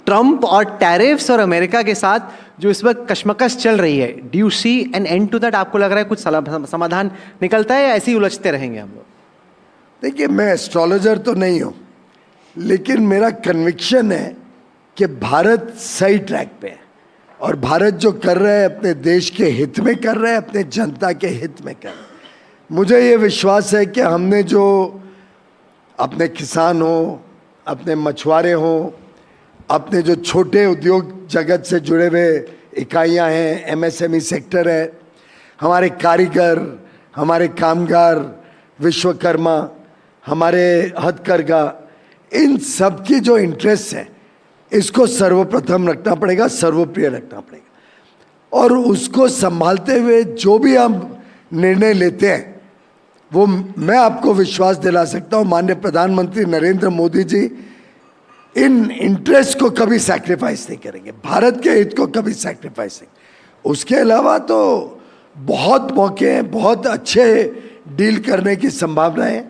Trump और tariffs और America के साथ जो इस वक्त कशमकश चल रही है, do you see an end to that? आपको लग रहा है कुछ समाधान निकलता है या ऐसे ही उलझते रहेंगे हम लोग? देखिए, मैं एस्ट्रोलॉजर तो नहीं हूं, लेकिन मेरा कन्विक्शन है कि भारत सही ट्रैक पे है और भारत जो कर रहा है अपने देश के हित में कर रहा है, अपने जनता के हित में कर रहा है। मुझे ये विश्वास है कि हमने जो अपने किसान हो, अपने मछुआरे हो, अपने जो छोटे उद्योग जगत से जुड़े हुए इकाइयां हैं, एमएसएमई सेक्टर है, हमारे कारीगर, हमारे कामगार, विश्वकर्मा, हमारे हथकरघा, इन सब की जो इंटरेस्ट है इसको सर्वप्रथम रखना पड़ेगा, सर्वप्रिय रखना पड़ेगा। और उसको संभालते हुए जो भी हम निर्णय लेते हैं वो मैं आपको विश्वास दिला सकता हूं, माननीय प्रधानमंत्री नरेंद्र मोदी जी इन इंटरेस्ट को कभी सैक्रिफाइस नहीं करेंगे, भारत के हित को कभी सैक्रिफाइस नहीं। उसके अलावा तो बहुत मौके हैं, बहुत अच्छे डील करने की संभावना है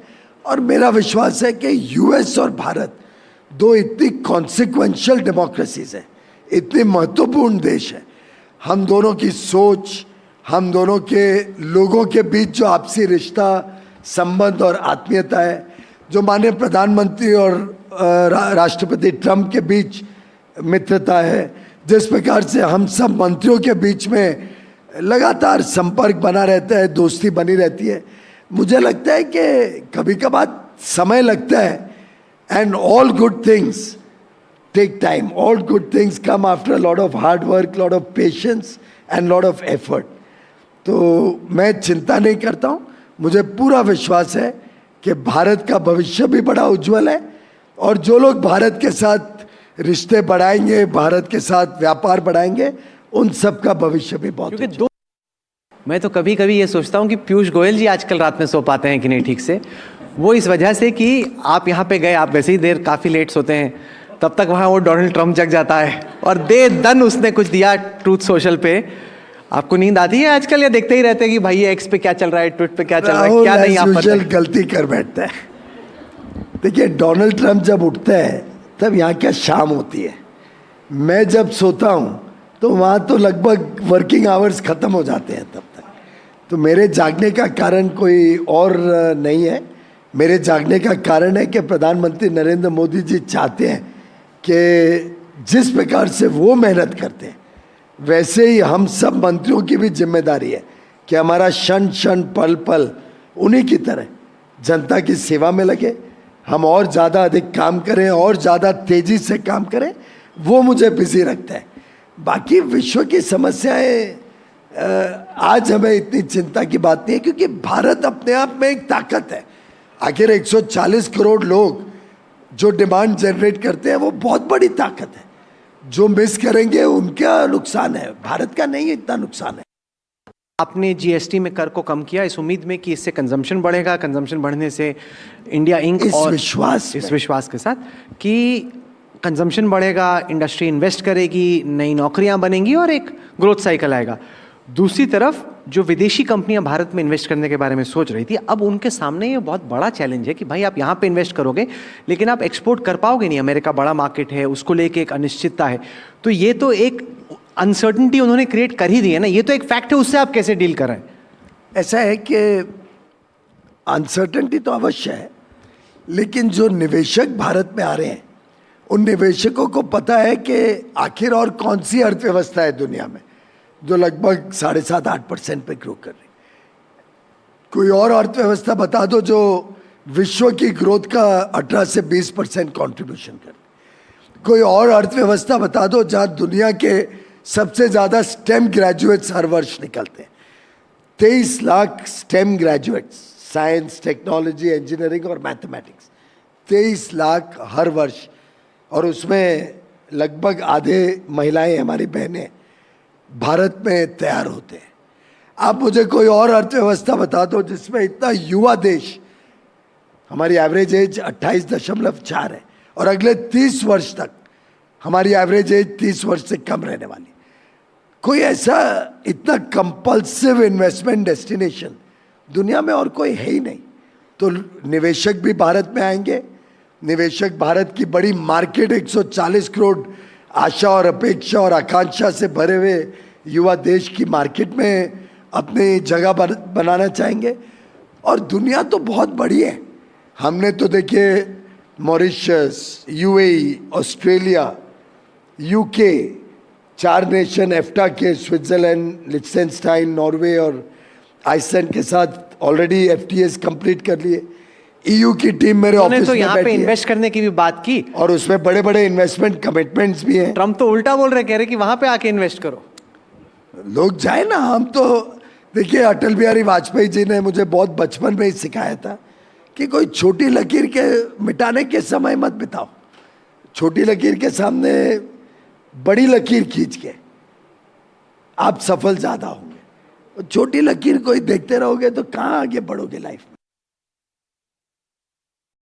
और मेरा विश्वास है कि यूएस और भारत दो इतनी कॉन्सिक्वेंशियल डेमोक्रेसीज हैं, इतने महत्वपूर्ण देश हैं। हम दोनों की सोच, हम दोनों के लोगों के बीच जो आपसी रिश्ता, संबंध और आत्मीयता है, जो माननीय प्रधानमंत्री और राष्ट्रपति ट्रंप के बीच मित्रता है, जिस प्रकार से हम सब मंत्रियों के बीच में लगातार संपर्क बना रहता है, दोस्ती बनी रहती है, मुझे लगता है कि कभी कभार समय लगता है। And all good things take time, all good things come after a lot of hard work, lot of patience and lot of effort. तो मैं चिंता नहीं करता हूँ, मुझे पूरा विश्वास है कि भारत का भविष्य भी बड़ा उज्जवल है और जो लोग भारत के साथ रिश्ते बढ़ाएंगे, भारत के साथ व्यापार बढ़ाएंगे, उन सब का भविष्य भी बहुत उज्जवल। मैं तो कभी कभी ये सोचता हूँ कि पीयूष गोयल जी आजकल रात में सो पाते हैं कि नहीं ठीक से। वो इस वजह से कि आप यहाँ पे गए, आप वैसे ही देर काफ़ी लेट सोते हैं, तब तक वहाँ वो डोनाल्ड ट्रंप जग जाता है और दे दन उसने कुछ दिया ट्रूथ सोशल पे। आपको नींद आती है आजकल या देखते ही रहते हैं कि भाई ये एक्स पे क्या चल रहा है, ट्विट पे क्या चल रहा है, क्या नहीं? आप गलती कर बैठता है। देखिए, डोनाल्ड ट्रंप जब उठता है तब यहाँ क्या शाम होती है। मैं जब सोता हूँ तो वहाँ तो लगभग वर्किंग आवर्स खत्म हो जाते हैं तब तक। तो मेरे जागने का कारण कोई और नहीं है, मेरे जागने का कारण है कि प्रधानमंत्री नरेंद्र मोदी जी चाहते हैं कि जिस प्रकार से वो मेहनत करते हैं वैसे ही हम सब मंत्रियों की भी जिम्मेदारी है कि हमारा क्षण क्षण पल पल उन्हीं की तरह जनता की सेवा में लगे, हम और ज़्यादा अधिक काम करें और ज़्यादा तेज़ी से काम करें, वो मुझे बिजी रखता है। बाकी विश्व की समस्याएं आज हमें इतनी चिंता की बात नहीं है, क्योंकि भारत अपने आप में एक ताकत है। आखिर 140 करोड़ लोग जो डिमांड जनरेट करते हैं वो बहुत बड़ी ताकत है। जो मिस करेंगे उनका नुकसान है, भारत का नहीं इतना नुकसान है। आपने जीएसटी में कर को कम किया इस उम्मीद में कि इससे कंजम्पशन बढ़ेगा, कंजम्पशन बढ़ने से इंडिया इंक और इस विश्वास के साथ कि कंजम्पशन बढ़ेगा, इंडस्ट्री इन्वेस्ट करेगी, नई नौकरियां बनेंगी और एक ग्रोथ साइकिल आएगा। दूसरी तरफ जो विदेशी कंपनियां भारत में इन्वेस्ट करने के बारे में सोच रही थी, अब उनके सामने ये बहुत बड़ा चैलेंज है कि भाई आप यहाँ पे इन्वेस्ट करोगे लेकिन आप एक्सपोर्ट कर पाओगे नहीं, अमेरिका बड़ा मार्केट है, उसको लेके एक अनिश्चितता है। तो ये तो एक अनसर्टनिटी उन्होंने क्रिएट कर ही दी है ना, ये तो एक फैक्ट है, उससे आप कैसे डील कर रहे हैं? ऐसा है कि अनसर्टनिटी तो अवश्य है, लेकिन जो निवेशक भारत में आ रहे हैं उन निवेशकों को पता है कि आखिर और कौन सी अर्थव्यवस्था है दुनिया में जो लगभग 7.5-8% पे ग्रो कर रही। कोई और अर्थव्यवस्था बता दो जो विश्व की ग्रोथ का 18 से 20% कॉन्ट्रीब्यूशन कर। कोई और अर्थव्यवस्था बता दो जहां दुनिया के सबसे ज्यादा स्टेम ग्रेजुएट्स हर वर्ष निकलते हैं। 23 lakh stem graduates, science, technology, engineering और मैथमेटिक्स, 23 लाख हर वर्ष, और उसमें लगभग आधे महिलाएं हमारी बहनें भारत में तैयार होते हैं। आप मुझे कोई और अर्थव्यवस्था बता दो जिसमें इतना युवा देश, हमारी एवरेज एज 28.4 है और अगले 30 वर्ष तक हमारी एवरेज एज 30 वर्ष से कम रहने वाली। कोई ऐसा इतना कंपल्सिव इन्वेस्टमेंट डेस्टिनेशन दुनिया में और कोई है ही नहीं। तो निवेशक भी भारत में आएंगे, निवेशक भारत की बड़ी मार्केट 140 करोड़ आशा और अपेक्षा और आकांक्षा से भरे हुए युवा देश की मार्केट में अपनी जगह बनाना चाहेंगे। और दुनिया तो बहुत बड़ी है। हमने तो देखिए Mauritius, UAE, Australia, UK, 4 nation EFTA के, स्विट्जरलैंड, लिechtenstein, नॉर्वे और आइसलैंड के साथ ऑलरेडी एफटीएस कंप्लीट कर लिए। ईयू की टीम मेरे उन्होंने ऑफिस तो में यहाँ पे बैठी है इन्वेस्ट करने की भी बात की। और उसमें बड़े बड़े इन्वेस्टमेंट कमिटमेंट्स भी हैं। ट्रम्प तो उल्टा बोल रहे, कह रहे कि वहां पे आके इन्वेस्ट करो। लोग जाए ना। हम तो देखिए अटल बिहारी वाजपेयी जी ने मुझे बहुत बचपन में ही सिखाया था कि कोई छोटी लकीर के मिटाने के समय मत बिताओ, छोटी लकीर के सामने बड़ी लकीर खींच के आप सफल ज्यादा होंगे। छोटी लकीर को ही देखते रहोगे तो कहाँ आगे बढ़ोगे लाइफ में।